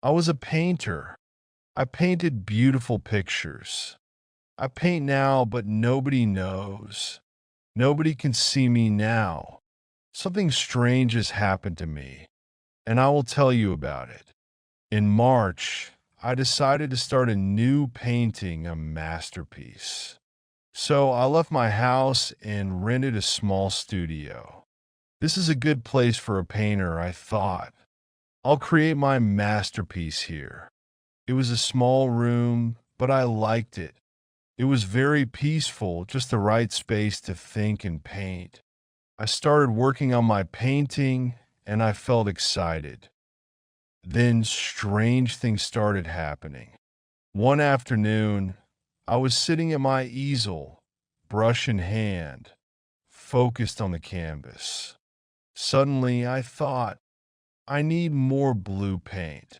I was a painter. I painted beautiful pictures. I paint now, but nobody knows. Nobody can see me now. Something strange has happened to me, and I will tell you about it. In March, I decided to start a new painting, a masterpiece. So I left my house and rented a small studio. This is a good place for a painter, I thought. I'll create my masterpiece here. It was a small room, but I liked it. It was very peaceful, just the right space to think and paint. I started working on my painting, and I felt excited. Then strange things started happening. One afternoon, I was sitting at my easel, brush in hand, focused on the canvas. Suddenly, I thought, I need more blue paint.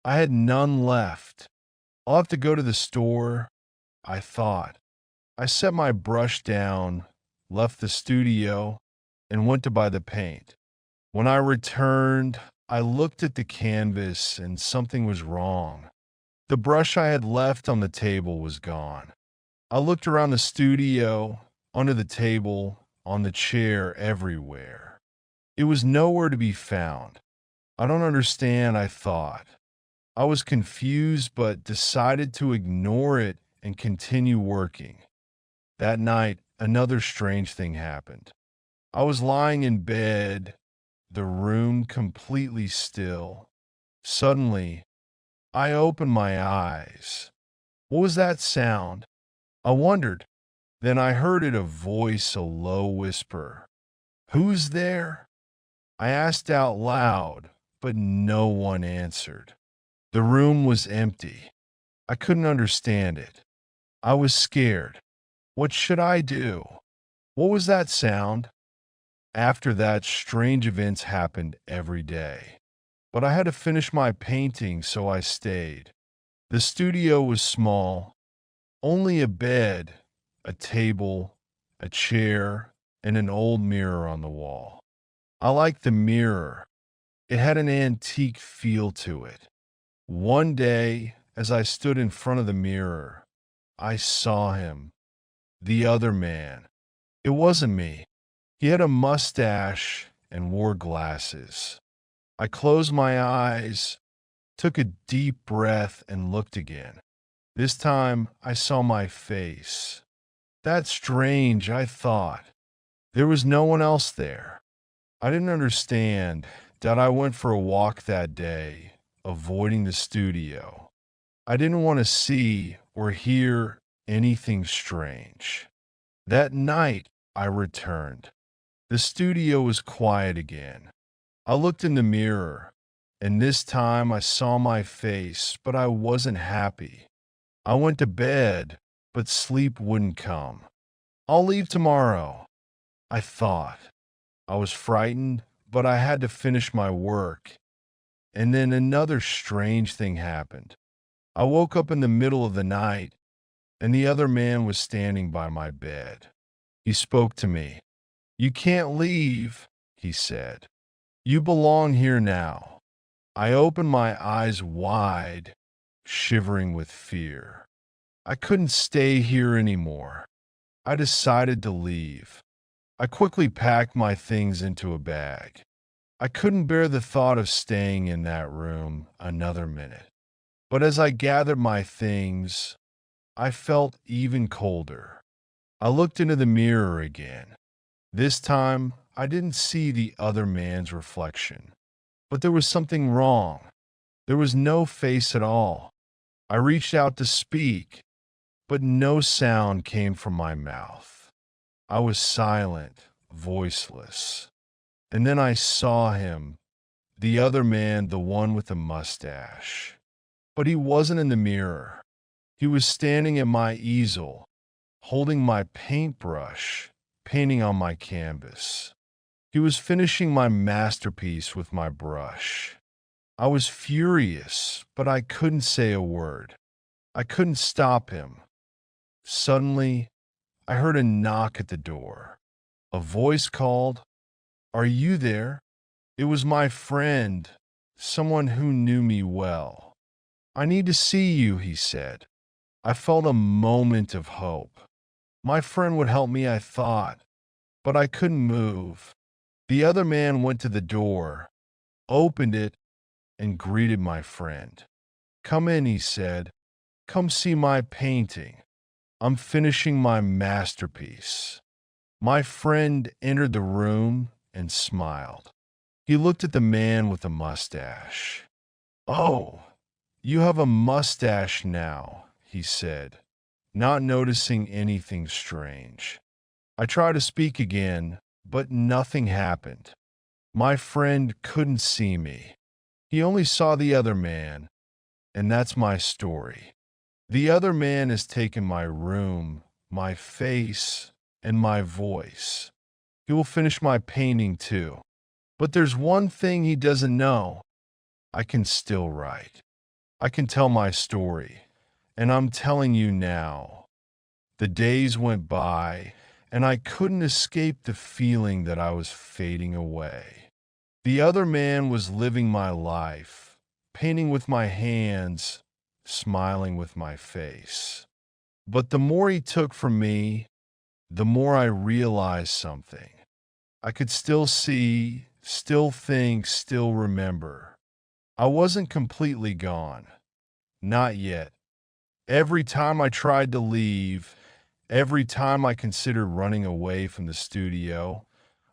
I had none left. I'll have to go to the store, I thought. I set my brush down, left the studio, and went to buy the paint. When I returned, I looked at the canvas and something was wrong. The brush I had left on the table was gone. I looked around the studio, under the table, on the chair, everywhere. It was nowhere to be found. I don't understand, I thought. I was confused but decided to ignore it and continue working. That night, another strange thing happened. I was lying in bed, the room completely still. Suddenly, I opened my eyes. What was that sound? I wondered. Then I heard it, a voice, a low whisper. Who's there? I asked out loud, but no one answered. The room was empty. I couldn't understand it. I was scared. What should I do? What was that sound? After that, strange events happened every day. But I had to finish my painting, so I stayed. The studio was small, only a bed, a table, a chair, and an old mirror on the wall. I liked the mirror. It had an antique feel to it. One day, as I stood in front of the mirror, I saw him, the other man. It wasn't me. He had a mustache and wore glasses. I closed my eyes, took a deep breath, and looked again. This time, I saw my face. That's strange, I thought. There was no one else there. I didn't understand that I went for a walk that day, avoiding the studio. I didn't want to see or hear anything strange. That night, I returned. The studio was quiet again. I looked in the mirror, and this time I saw my face, but I wasn't happy. I went to bed, but sleep wouldn't come. I'll leave tomorrow, I thought. I was frightened, but I had to finish my work. And then another strange thing happened. I woke up in the middle of the night, and the other man was standing by my bed. He spoke to me. You can't leave, he said. You belong here now. I opened my eyes wide, shivering with fear. I couldn't stay here anymore. I decided to leave. I quickly packed my things into a bag. I couldn't bear the thought of staying in that room another minute. But as I gathered my things, I felt even colder. I looked into the mirror again. This time, I didn't see the other man's reflection. But there was something wrong. There was no face at all. I reached out to speak, but no sound came from my mouth. I was silent, voiceless. And then I saw him, the other man, the one with the mustache. But he wasn't in the mirror. He was standing at my easel, holding my paintbrush, painting on my canvas. He was finishing my masterpiece with my brush. I was furious, but I couldn't say a word. I couldn't stop him. Suddenly, I heard a knock at the door. A voice called, "Are you there?" It was my friend, someone who knew me well. "I need to see you," he said. I felt a moment of hope. My friend would help me, I thought, but I couldn't move. The other man went to the door, opened it, and greeted my friend. "Come in," he said. "Come see my painting. I'm finishing my masterpiece." My friend entered the room and smiled. He looked at the man with the mustache. "Oh, you have a mustache now," he said, not noticing anything strange. I tried to speak again, but nothing happened. My friend couldn't see me. He only saw the other man, and that's my story. The other man has taken my room, my face, and my voice. He will finish my painting too. But there's one thing he doesn't know. I can still write. I can tell my story, and I'm telling you now. The days went by, and I couldn't escape the feeling that I was fading away. The other man was living my life, painting with my hands, smiling with my face. But the more he took from me, the more I realized something. I could still see, still think, still remember. I wasn't completely gone. Not yet. Every time I tried to leave, every time I considered running away from the studio,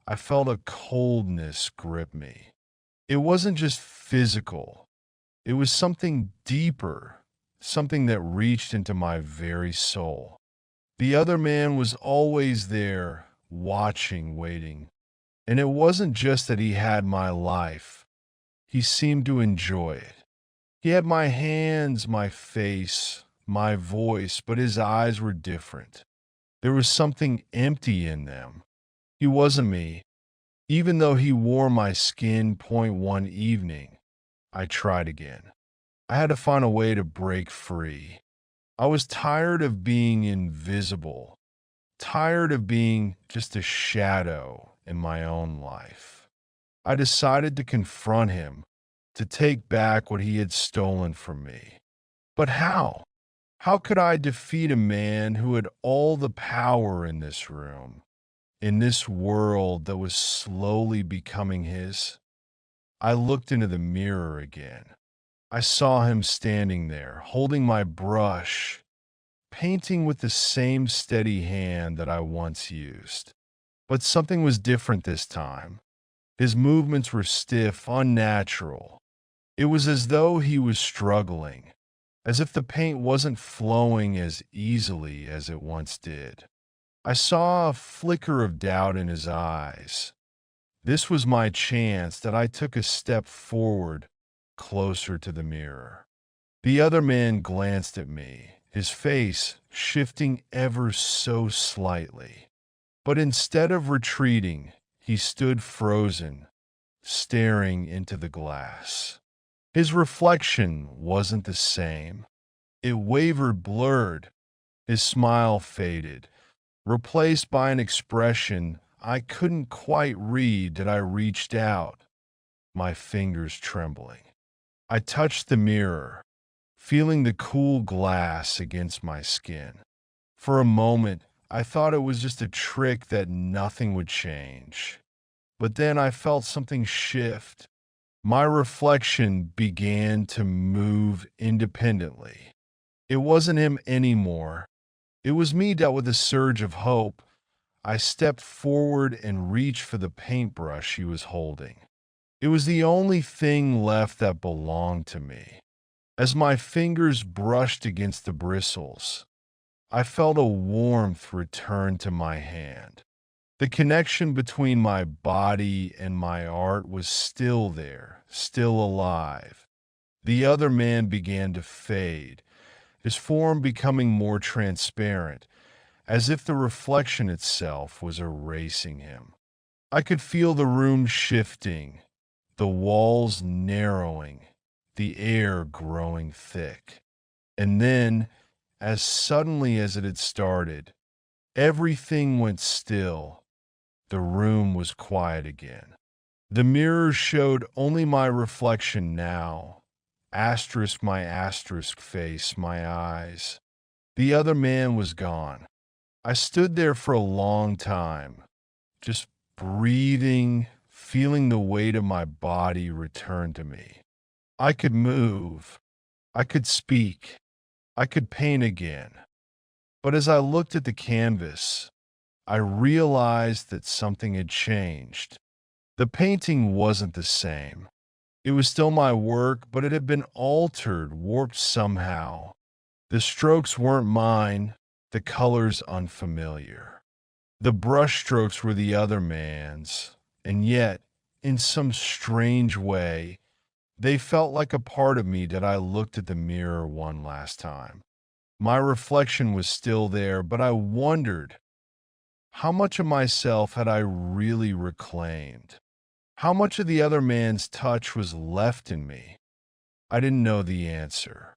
I felt a coldness grip me. It wasn't just physical, it was something deeper, something that reached into my very soul. The other man was always there, watching, waiting. And it wasn't just that he had my life, he seemed to enjoy it. He had my hands, my face, my voice, but his eyes were different. There was something empty in them. He wasn't me. Even though he wore my skin point one evening, I tried again. I had to find a way to break free. I was tired of being invisible, tired of being just a shadow in my own life. I decided to confront him, to take back what he had stolen from me. But how? How could I defeat a man who had all the power in this room, in this world that was slowly becoming his? I looked into the mirror again. I saw him standing there, holding my brush, painting with the same steady hand that I once used. But something was different this time. His movements were stiff, unnatural. It was as though he was struggling, as if the paint wasn't flowing as easily as it once did. I saw a flicker of doubt in his eyes. This was my chance that I took a step forward, closer to the mirror. The other man glanced at me, his face shifting ever so slightly. But instead of retreating, he stood frozen, staring into the glass. His reflection wasn't the same. It wavered, blurred. His smile faded, replaced by an expression I couldn't quite read that I reached out, my fingers trembling. I touched the mirror, feeling the cool glass against my skin. For a moment, I thought it was just a trick that nothing would change. But then I felt something shift. My reflection began to move independently. It wasn't him anymore. It was me dealt with a surge of hope. I stepped forward and reached for the paintbrush he was holding. It was the only thing left that belonged to me. As my fingers brushed against the bristles, I felt a warmth return to my hand. The connection between my body and my art was still there, still alive. The other man began to fade, his form becoming more transparent, as if the reflection itself was erasing him. I could feel the room shifting, the walls narrowing, the air growing thick. And then, as suddenly as it had started, everything went still. The room was quiet again. The mirror showed only my reflection now. Asterisk my asterisk face, my eyes. The other man was gone. I stood there for a long time, just breathing, feeling the weight of my body return to me. I could move. I could speak. I could paint again. But as I looked at the canvas, I realized that something had changed. The painting wasn't the same. It was still my work, but it had been altered, warped somehow. The strokes weren't mine, the colors unfamiliar. The brushstrokes were the other man's, and yet, in some strange way, they felt like a part of me that I looked at the mirror one last time. My reflection was still there, but I wondered, how much of myself had I really reclaimed? How much of the other man's touch was left in me? I didn't know the answer,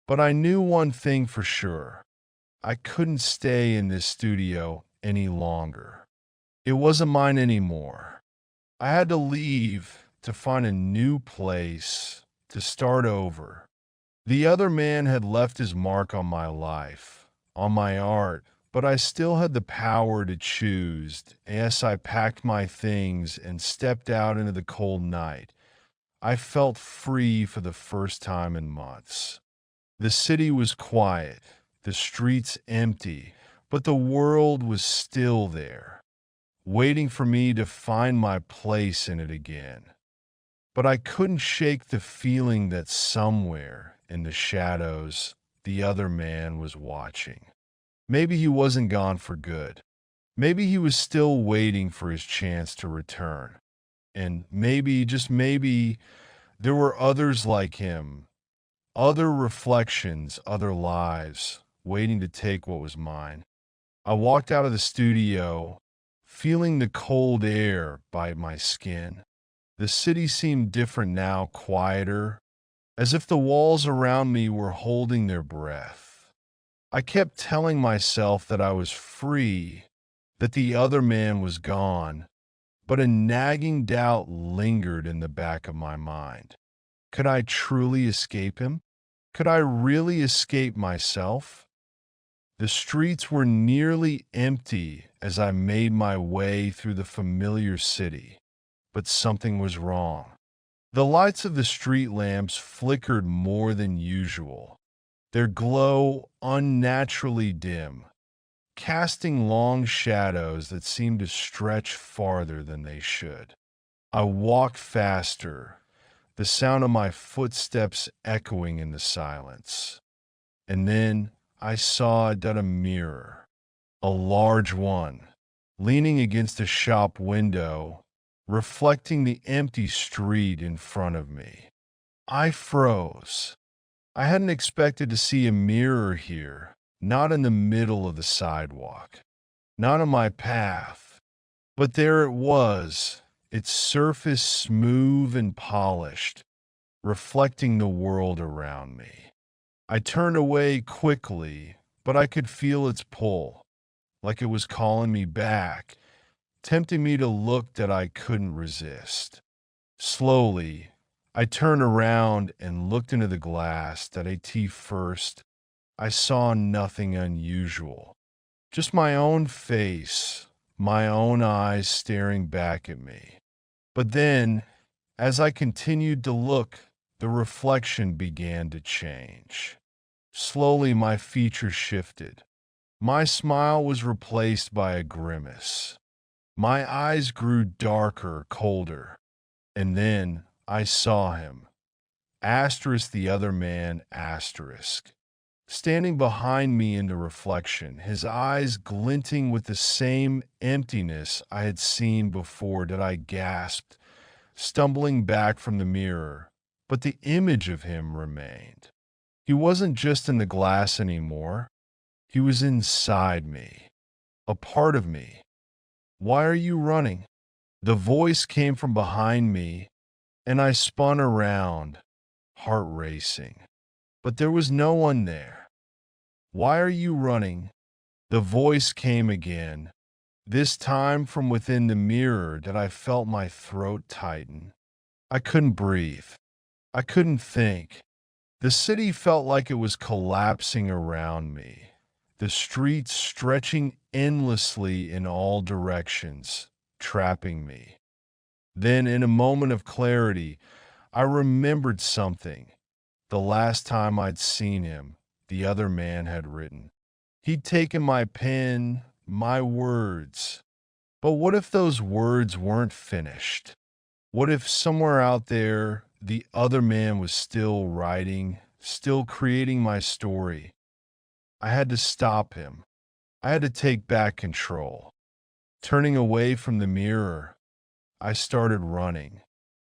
but I knew one thing for sure. I couldn't stay in this studio any longer. It wasn't mine anymore. I had to leave to find a new place, to start over. The other man had left his mark on my life, on my art, but I still had the power to choose. As I packed my things and stepped out into the cold night, I felt free for the first time in months. The city was quiet, the streets empty, but the world was still there, waiting for me to find my place in it again. But I couldn't shake the feeling that somewhere in the shadows, the other man was watching. Maybe he wasn't gone for good. Maybe he was still waiting for his chance to return. And maybe, just maybe, there were others like him, other reflections, other lives, waiting to take what was mine. I walked out of the studio, feeling the cold air bite my skin. The city seemed different now, quieter, as if the walls around me were holding their breath. I kept telling myself that I was free, that the other man was gone, but a nagging doubt lingered in the back of my mind. Could I truly escape him? Could I really escape myself? The streets were nearly empty as I made my way through the familiar city, but something was wrong. The lights of the street lamps flickered more than usual, their glow unnaturally dim, casting long shadows that seemed to stretch farther than they should. I walked faster, the sound of my footsteps echoing in the silence. And then I saw it at a mirror, a large one, leaning against a shop window, reflecting the empty street in front of me. I froze. I hadn't expected to see a mirror here, not in the middle of the sidewalk, not on my path, but there it was, its surface smooth and polished, reflecting the world around me. I turned away quickly, but I could feel its pull, like it was calling me back, tempting me to look that I couldn't resist. Slowly, I turned around and looked into the glass that at first I saw nothing unusual, just my own face, my own eyes staring back at me. But then, as I continued to look, the reflection began to change. Slowly, my features shifted. My smile was replaced by a grimace. My eyes grew darker, colder, and then I saw him, asterisk the other man, asterisk, standing behind me in the reflection, his eyes glinting with the same emptiness I had seen before. That I gasped, stumbling back from the mirror, but the image of him remained. He wasn't just in the glass anymore. He was inside me, a part of me. Why are you running? The voice came from behind me, and I spun around, heart racing. But there was no one there. Why are you running? The voice came again, This time from within the mirror that I felt my throat tighten. I couldn't breathe. I couldn't think. The city felt like it was collapsing around me, the streets stretching endlessly in all directions, trapping me. Then, in a moment of clarity, I remembered something. The last time I'd seen him, the other man had written. He'd taken my pen, my words. But what if those words weren't finished? What if somewhere out there, the other man was still writing, still creating my story? I had to stop him. I had to take back control. Turning away from the mirror, I started running.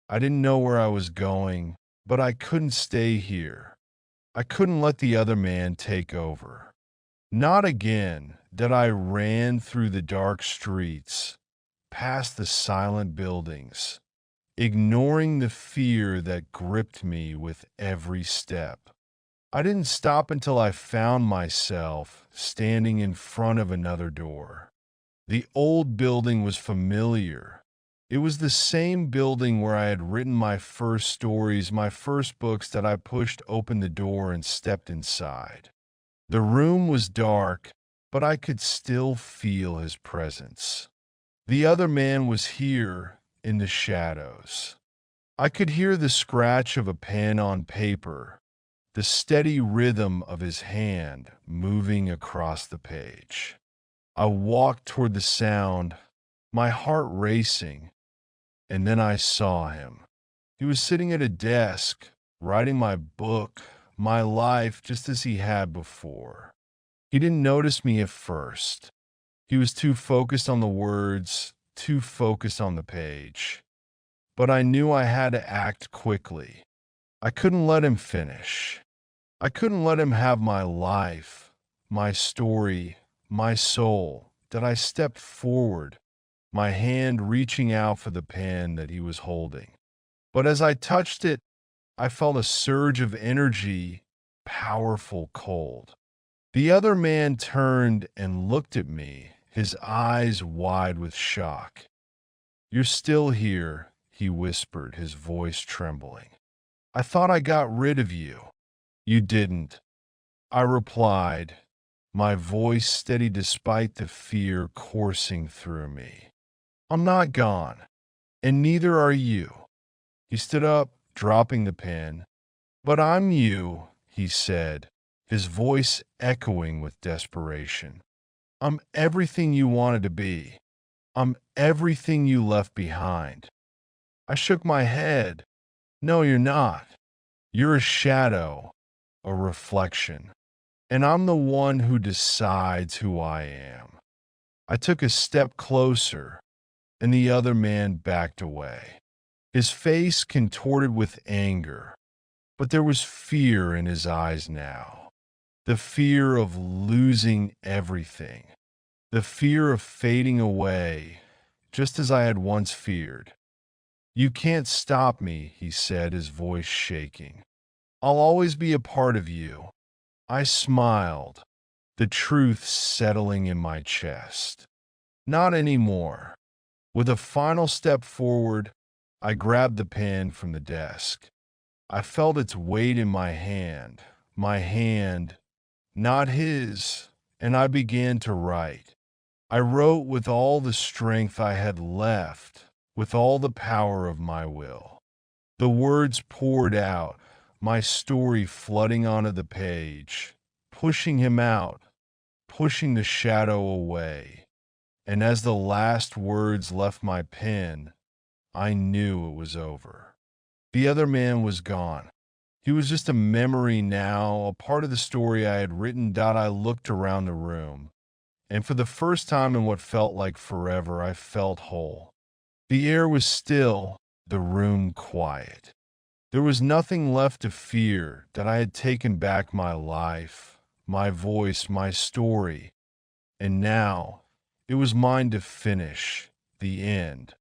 I didn't know where I was going, but I couldn't stay here. I couldn't let the other man take over. Not again. That I ran through the dark streets, past the silent buildings, ignoring the fear that gripped me with every step. I didn't stop until I found myself standing in front of another door. The old building was familiar. It was the same building where I had written my first stories, my first books that I pushed open the door and stepped inside. The room was dark, but I could still feel his presence. The other man was here in the shadows. I could hear the scratch of a pen on paper, the steady rhythm of his hand moving across the page. I walked toward the sound, my heart racing, and then I saw him. He was sitting at a desk, writing my book, my life, just as he had before. He didn't notice me at first. He was too focused on the words, too focused on the page. But I knew I had to act quickly. I couldn't let him finish. I couldn't let him have my life, my story, my soul. That I stepped forward, my hand reaching out for the pen that he was holding. But as I touched it, I felt a surge of energy, powerful, cold. The other man turned and looked at me, his eyes wide with shock. "You're still here," he whispered, his voice trembling. "I thought I got rid of you." "You didn't," I replied, my voice steady despite the fear coursing through me. "I'm not gone, and neither are you." He stood up, dropping the pen. "But I'm you," he said, his voice echoing with desperation. "I'm everything you wanted to be. I'm everything you left behind." I shook my head. "No, you're not. You're a shadow, a reflection, and I'm the one who decides who I am." I took a step closer, and the other man backed away. His face contorted with anger, but there was fear in his eyes now. The fear of losing everything. The fear of fading away, just as I had once feared. "You can't stop me," he said, his voice shaking. "I'll always be a part of you." I smiled, the truth settling in my chest. "Not anymore." With a final step forward, I grabbed the pen from the desk. I felt its weight in my hand, not his, and I began to write. I wrote with all the strength I had left, with all the power of my will. The words poured out, my story flooding onto the page, pushing him out, pushing the shadow away. And as the last words left my pen, I knew it was over. The other man was gone. He was just a memory now, a part of the story I had written. I looked around the room, and for the first time in what felt like forever, I felt whole. The air was still, the room quiet. There was nothing left to fear. That I had taken back my life, my voice, my story, and now it was mine to finish the end.